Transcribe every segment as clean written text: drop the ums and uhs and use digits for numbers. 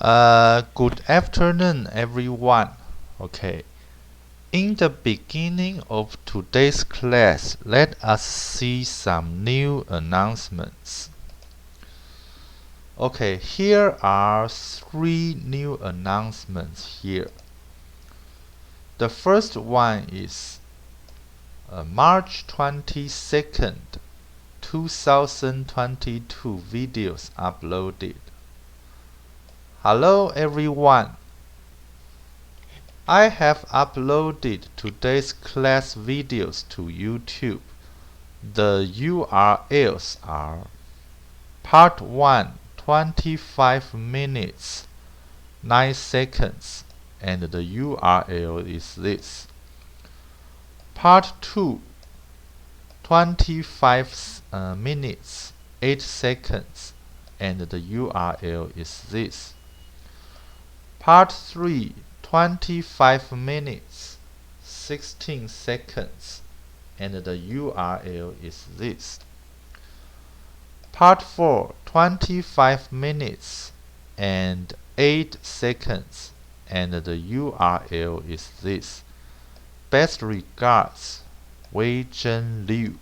Good afternoon, everyone. Okay, in the beginning of today's class, let us see some new announcements. Okay, here are three new announcements here. The first one is March 22nd, 2022 videos uploaded. Hello, everyone. I have uploaded today's class videos to YouTube. The URLs are Part 1 25 minutes 9 seconds, and the URL is this. Part 2 25 minutes 8 seconds, and the URL is this. Part 3 25 minutes 16 seconds, and the URL is this. Part 4 25 minutes and 8 seconds, and the URL is this. Best regards, Wei Zhen Liu.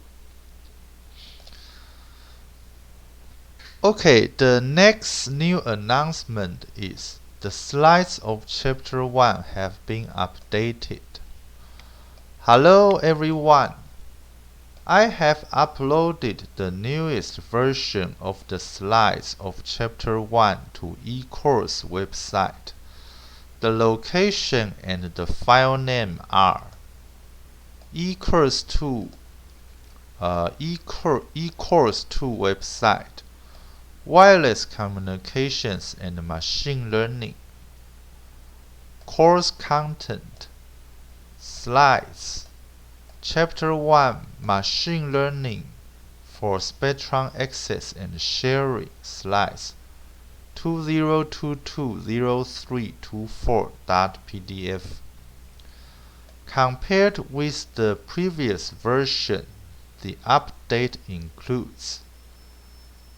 Okay, the next new announcement is the slides of Chapter 1 have been updated. Hello everyone. I have uploaded the newest version of the slides of Chapter 1 to eCourse website. The location and the file name are eCourse 2 eCourse 2 website, Wireless Communications and Machine Learning, Course Content, Slides, Chapter 1 Machine Learning for Spectrum Access and Sharing Slides 2022-0324.pdf. Compared with the previous version, the update includes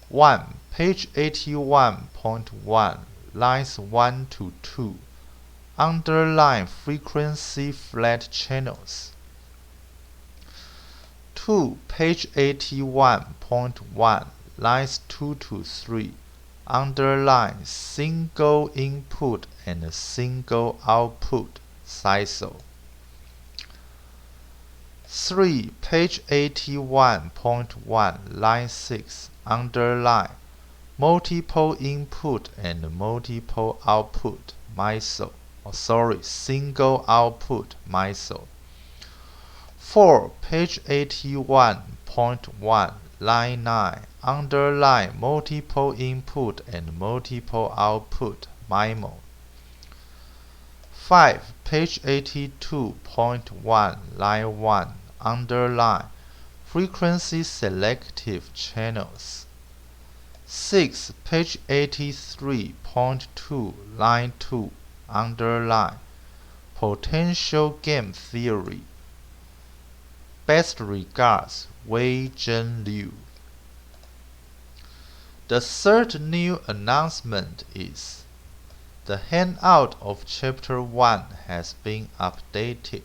1. Page 81.1, lines 1 to 2, underline frequency flat channels. 2. Page 81.1, lines 2 to 3, underline single input and single output SISO. 3. Page 81.1, line 6, underline multiple input and multiple output single output MISO. 4. Page 81.1, line 9, underline multiple input and multiple output MIMO. 5. Page 82.1, line 1, underline frequency selective channels. 6. Page 83.2, line 2, underline potential game theory. Best regards, Wei Zhen Liu. The third new announcement is the handout of Chapter 1 has been updated.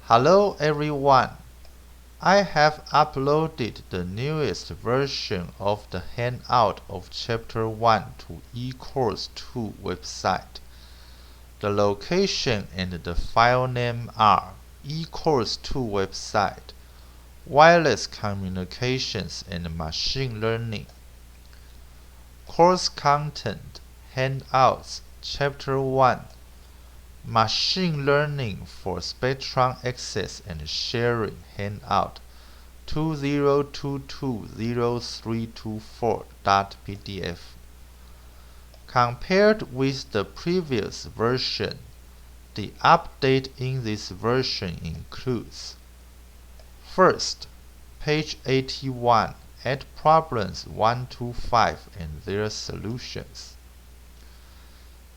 Hello everyone. I have uploaded the newest version of the handout of Chapter 1 to eCourse 2 website. The location and the file name are eCourse 2 website, Wireless Communications and Machine Learning. Course Content, Handouts, Chapter 1, Machine Learning for Spectrum Access and Sharing Handout 2022-0324.pdf. Compared with the previous version, the update in this version includes: First, page 81, add problems 1 to 5 and their solutions.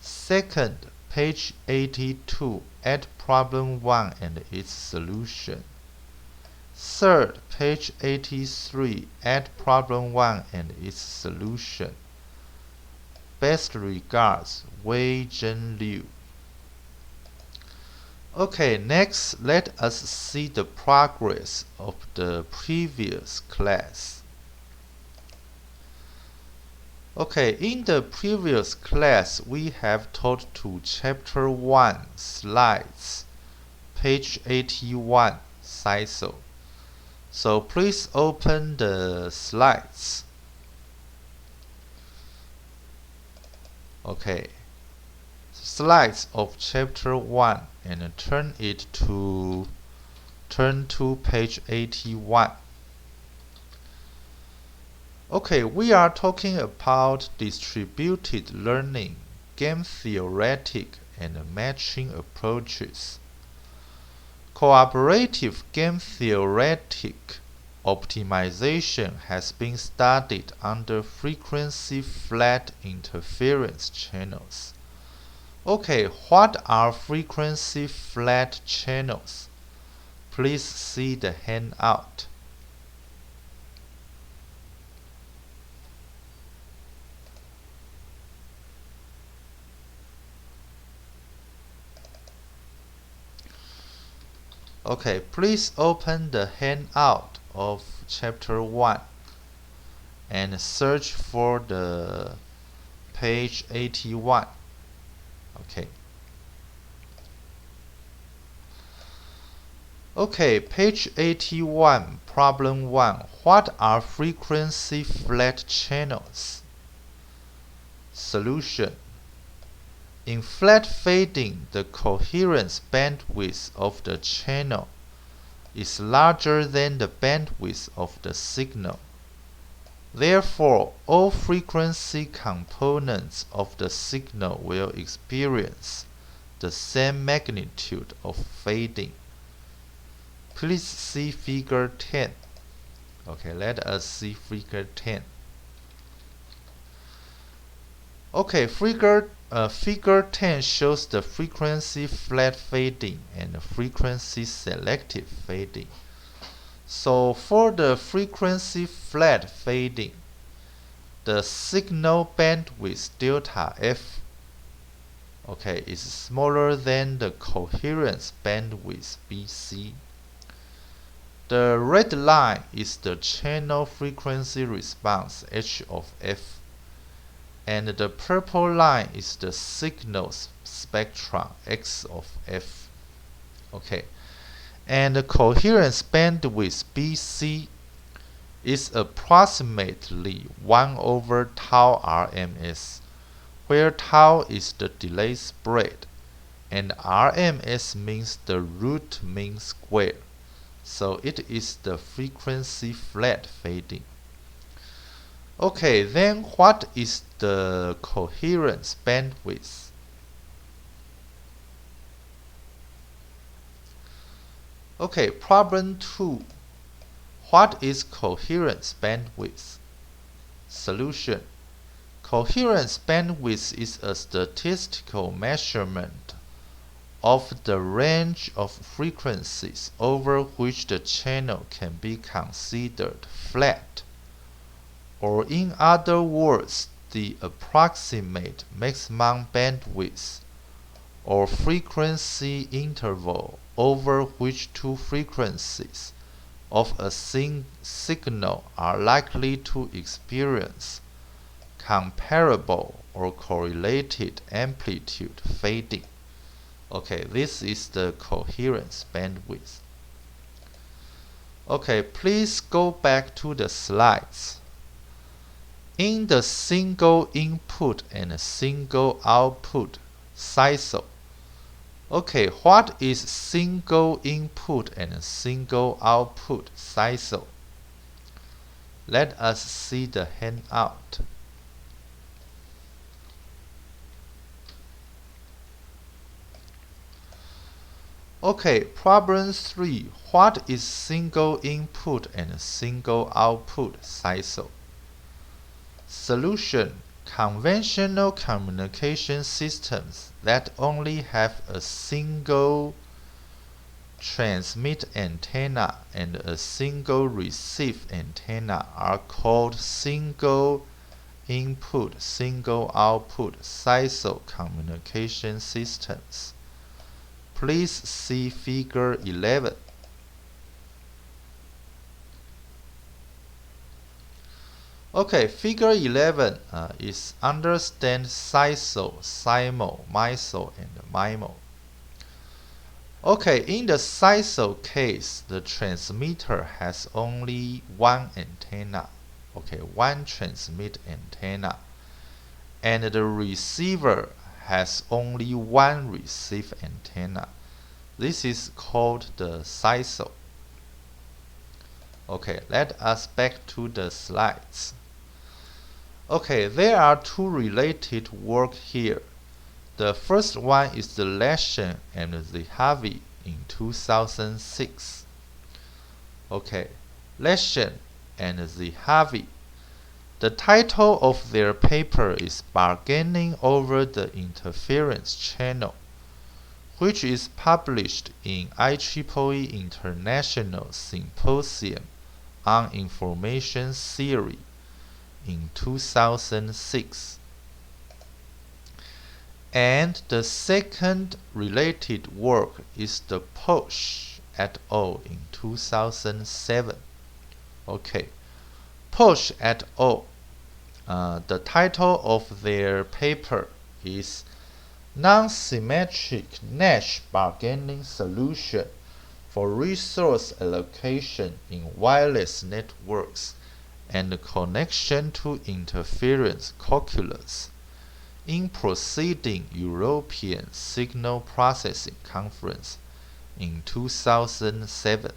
Second, page 82, add problem 1 and its solution. Third, page 83, add problem 1 and its solution. Best regards, Wei Zhen Liu. Okay, next let us see the progress of the previous class. Okay, in the previous class we have taught to chapter 1 slides, page 81, Saiso. So please open the slides. Okay, slides of chapter 1 and turn to page 81. Okay, we are talking about distributed learning, game theoretic and matching approaches. Cooperative game theoretic optimization has been studied under frequency flat interference channels. Okay, what are frequency flat channels? Please see the handout. Okay, please open the handout of chapter 1 and search for the page 81. Okay. Okay, page 81, problem 1. What are frequency flat channels? Solution. In flat fading, the coherence bandwidth of the channel is larger than the bandwidth of the signal. Therefore, all frequency components of the signal will experience the same magnitude of fading. Please see figure 10. Okay, let us see figure 10. Okay, figure 10 shows the frequency flat fading and frequency selective fading. So for the frequency flat fading, the signal bandwidth delta F, okay, is smaller than the coherence bandwidth BC. The red line is the channel frequency response H of F, and the purple line is the signal spectrum X of F. Okay, and the coherence bandwidth BC is approximately 1 over tau RMS, where tau is the delay spread, and RMS means the root mean square. So it is the frequency flat fading. Okay, then what is the coherence bandwidth? Okay, problem 2. What is coherence bandwidth? Solution. Coherence bandwidth is a statistical measurement of the range of frequencies over which the channel can be considered flat, or in other words, the approximate maximum bandwidth or frequency interval over which two frequencies of a signal are likely to experience comparable or correlated amplitude fading. Okay, this is the coherence bandwidth. Okay, please go back to the slides. In the single input and single output SISO. Okay, what is single input and single output SISO? Let us see the handout. Okay, problem 3. What is single input and single output SISO? Solution. Conventional communication systems that only have a single transmit antenna and a single receive antenna are called single input single output SISO communication systems. Please see Figure 11. Okay, Figure 11 is understand SISO, SIMO, MISO, and MIMO. Okay, in the SISO case, the transmitter has only one antenna. Okay, one transmit antenna. And the receiver has only one receive antenna. This is called the SISO. Okay, let us back to the slides. Okay, there are two related work here. The first one is the Leshan and the Harvey in 2006. Okay, Leshan and the Harvey. The title of their paper is Bargaining Over the Interference Channel, which is published in IEEE International Symposium on Information Theory in 2006. And the second related work is the Posch et al. In 2007. Okay, Posch et al. The title of their paper is Non-Symmetric Nash Bargaining Solution for Resource Allocation in Wireless Networks and Connection to Interference Calculus in Proceeding European Signal Processing Conference in 2007.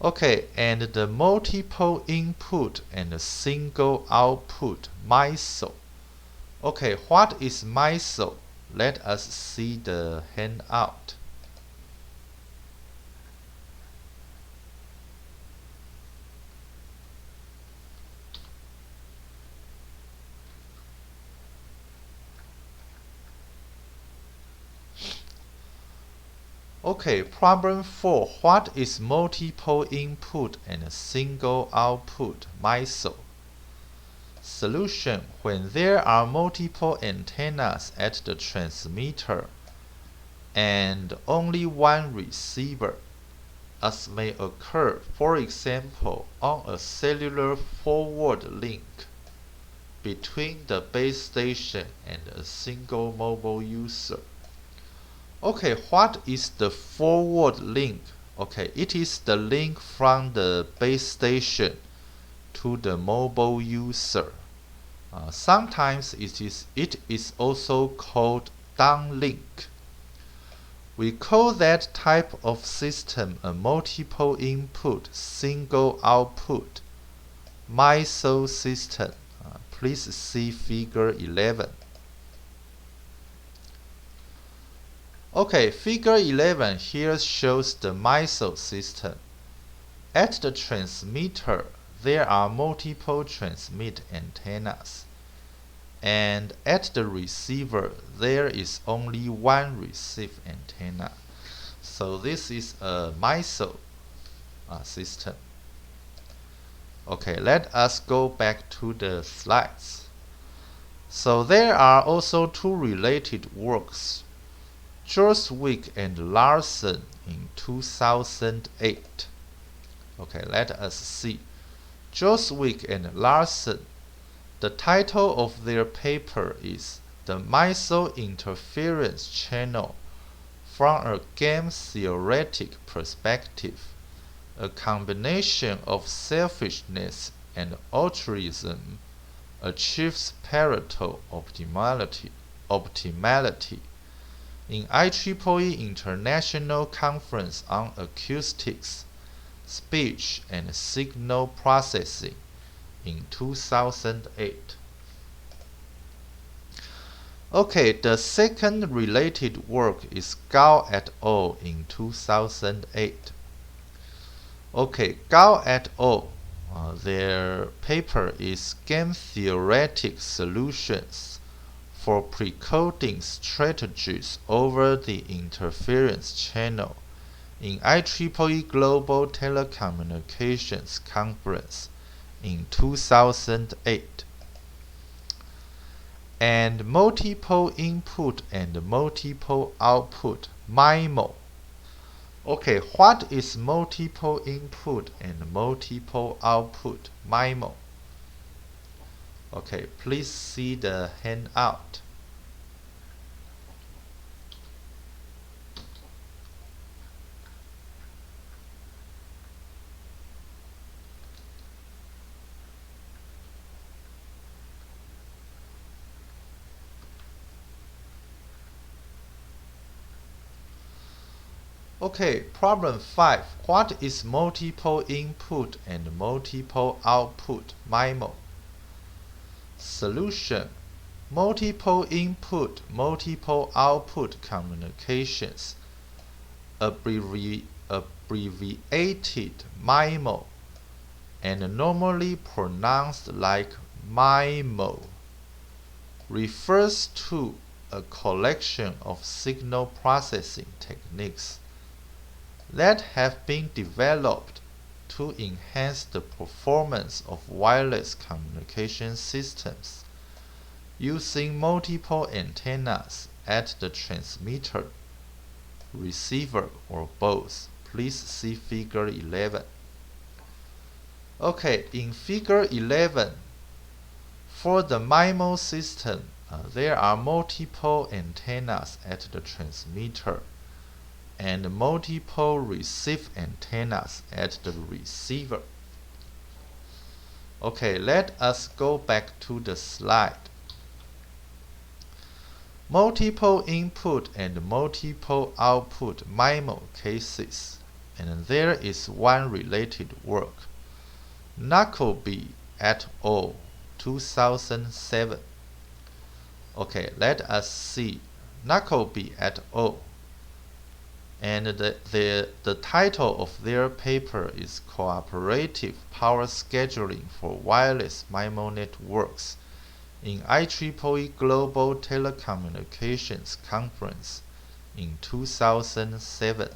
Okay, and the multiple input and single output MISO. Okay, what is MISO? Let us see the handout. Okay, problem 4. What is multiple input and single output MISO? Solution: when there are multiple antennas at the transmitter and only one receiver, as may occur, for example, on a cellular forward link between the base station and a single mobile user. Okay, what is the forward link? Okay, it is the link from the base station to the mobile user. Sometimes it is also called downlink. We call that type of system a multiple input, single output MISO system. Please see Figure 11. Okay, Figure 11 here shows the MISO system. At the transmitter, there are multiple transmit antennas. And at the receiver, there is only one receive antenna. So this is a MISO system. Okay, let us go back to the slides. So there are also two related works. Joswick and Larson in 2008. Okay, let us see. Joswick and Larson. The title of their paper is The MISO Interference Channel from a Game Theoretic Perspective, a combination of selfishness and altruism achieves Pareto optimality in IEEE International Conference on Acoustics, Speech and Signal Processing in 2008. Okay, the second related work is Gao et al. In 2008. Okay, Gao et al. Their paper is Game Theoretic Solutions for Precoding Strategies over the Interference Channel in IEEE Global Telecommunications Conference in 2008. And multiple input and multiple output MIMO. Okay, what is multiple input and multiple output MIMO? Okay, please see the handout. Okay, problem 5. What is multiple input and multiple output MIMO? Solution. Multiple input, multiple output communications, abbreviated MIMO, and normally pronounced like MIMO, refers to a collection of signal processing techniques that have been developed to enhance the performance of wireless communication systems using multiple antennas at the transmitter, receiver, or both. Please see figure 11. Okay, in figure 11, for the MIMO system, there are multiple antennas at the transmitter and multiple receive antennas at the receiver. Okay, let us go back to the slide. Multiple input and multiple output MIMO cases, and there is one related work. Knackleby et al. 2007. Okay, let us see. Knackleby et al. And the title of their paper is Cooperative Power Scheduling for Wireless MIMO Networks in IEEE Global Telecommunications Conference in 2007.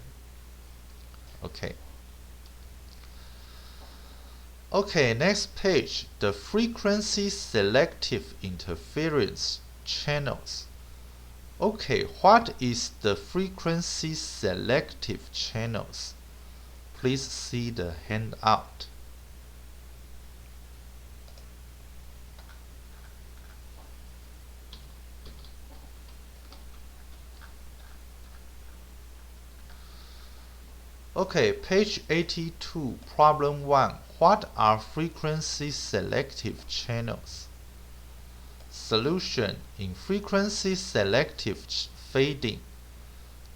Okay. Okay, next page, the frequency selective interference channels. Okay, what is the frequency selective channels? Please see the handout. Okay, page 82, problem 1. What are frequency selective channels? Solution. In frequency selective fading,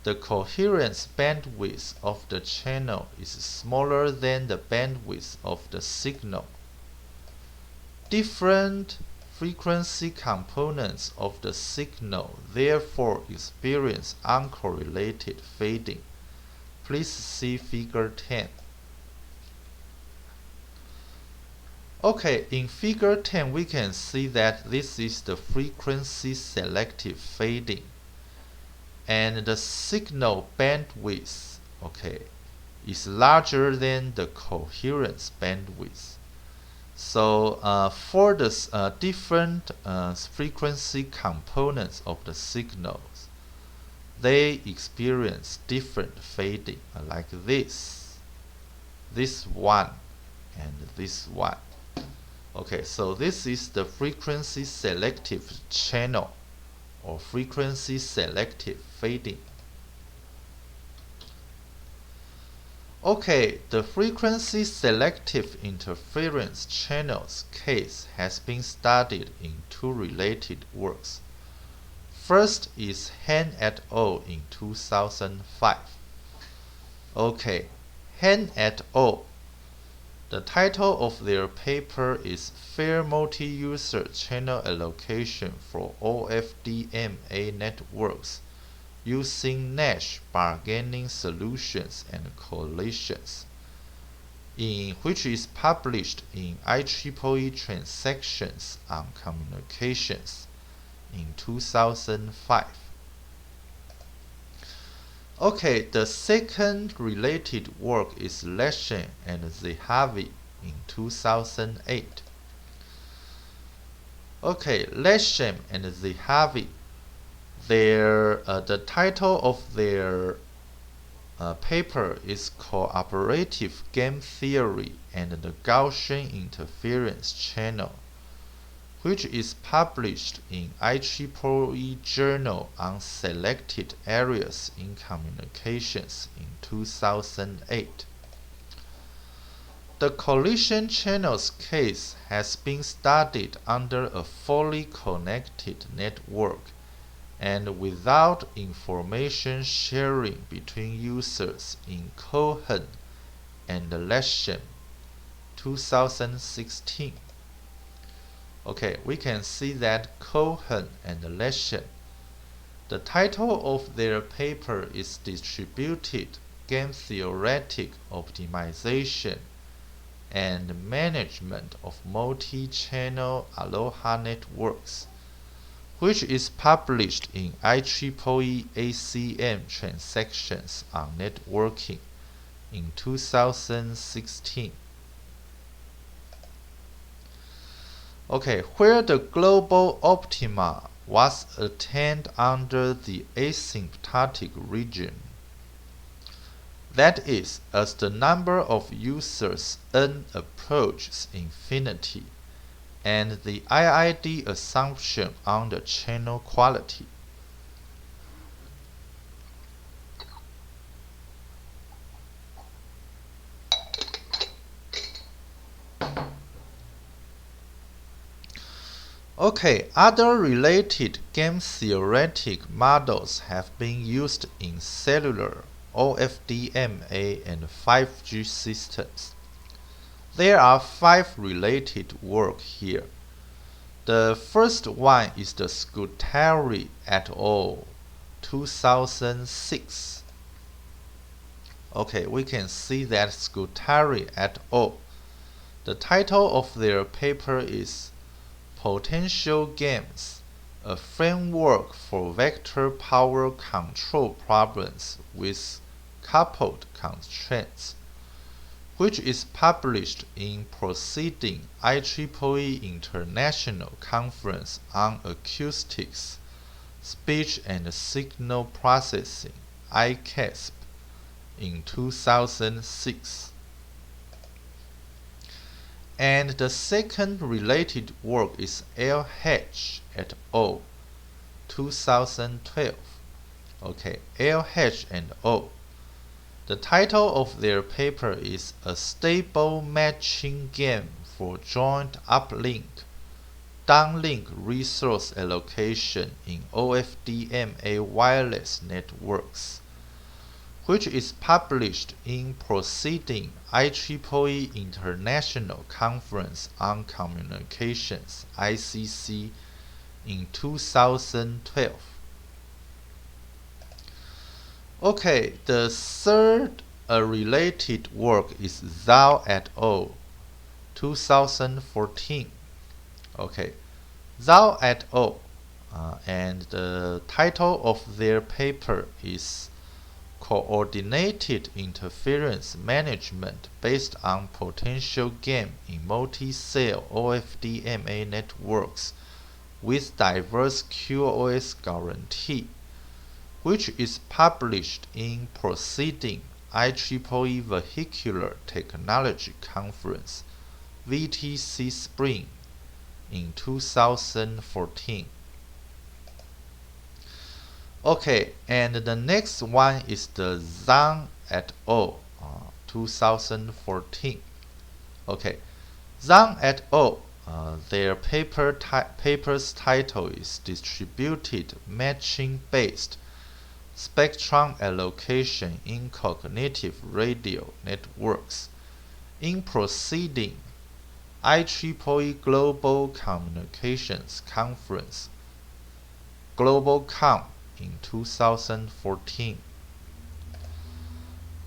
the coherence bandwidth of the channel is smaller than the bandwidth of the signal. Different frequency components of the signal therefore experience uncorrelated fading. Please see figure 10. Okay, in figure 10 we can see that this is the frequency selective fading, and the signal bandwidth, okay, is larger than the coherence bandwidth. So for the different frequency components of the signals, they experience different fading, like this one, and this one. Okay, so this is the frequency selective channel or frequency selective fading. Okay, the frequency selective interference channels case has been studied in two related works. First is Han et al. In 2005. Okay, Han et al. The title of their paper is Fair Multi-User Channel Allocation for OFDMA Networks Using Nash Bargaining Solutions and Coalitions, which is published in IEEE Transactions on Communications in 2005. Okay, the second related work is Leshan and Zehavi in 2008. Okay, Lesham and Zahavi. The title of their paper is Cooperative Game Theory and the Gaussian Interference Channel, which is published in IEEE Journal on Selected Areas in Communications in 2008. The collision channels case has been studied under a fully connected network and without information sharing between users in Cohen and Lesham 2016. Okay, we can see that Cohen and Lesham. The title of their paper is Distributed Game Theoretic Optimization and Management of Multi-Channel Aloha Networks, which is published in IEEE ACM Transactions on Networking in 2016. Okay, where the global optima was attained under the asymptotic region. That is, as the number of users n approaches infinity, and the IID assumption on the channel quality. Okay, other related game theoretic models have been used in cellular, OFDMA, and 5G systems. There are 5 related work here. The first one is the Scutari et al. 2006. Okay, we can see that Scutari et al. The title of their paper is Potential Games, a framework for vector power control problems with coupled constraints, which is published in Proceeding IEEE International Conference on Acoustics, Speech and Signal Processing, ICASP, in 2006. And the second related work is L. Hedge et al. 2012. Okay, L. Hedge and al. The title of their paper is A Stable Matching Game for Joint Uplink, Downlink Resource Allocation in OFDMA Wireless Networks, which is published in Proceeding IEEE International Conference on Communications ICC in 2012. Okay, the third related work is Zhao et al. 2014. Okay, Zhao et al. And the title of their paper is Coordinated Interference Management Based on Potential Gain in Multi-Cell OFDMA Networks with Diverse QoS Guarantee, which is published in Proceeding IEEE Vehicular Technology Conference VTC Spring in 2014. Okay, and the next one is the Zhang et al. 2014. Okay, Zhang et al. Their paper's title is Distributed Matching-Based Spectrum Allocation in Cognitive Radio Networks in Proceeding IEEE Global Communications Conference GlobalCom in 2014.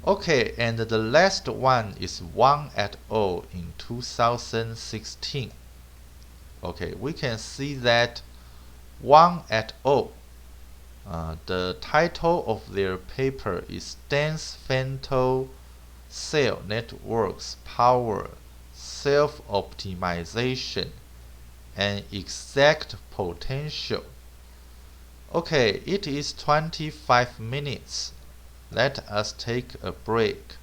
Okay, and the last one is Wang et al. In 2016. Okay, we can see that Wang et al. The title of their paper is Dense Femto Cell Networks Power self-optimization, and exact potential. Okay, it is 25 minutes. Let us take a break.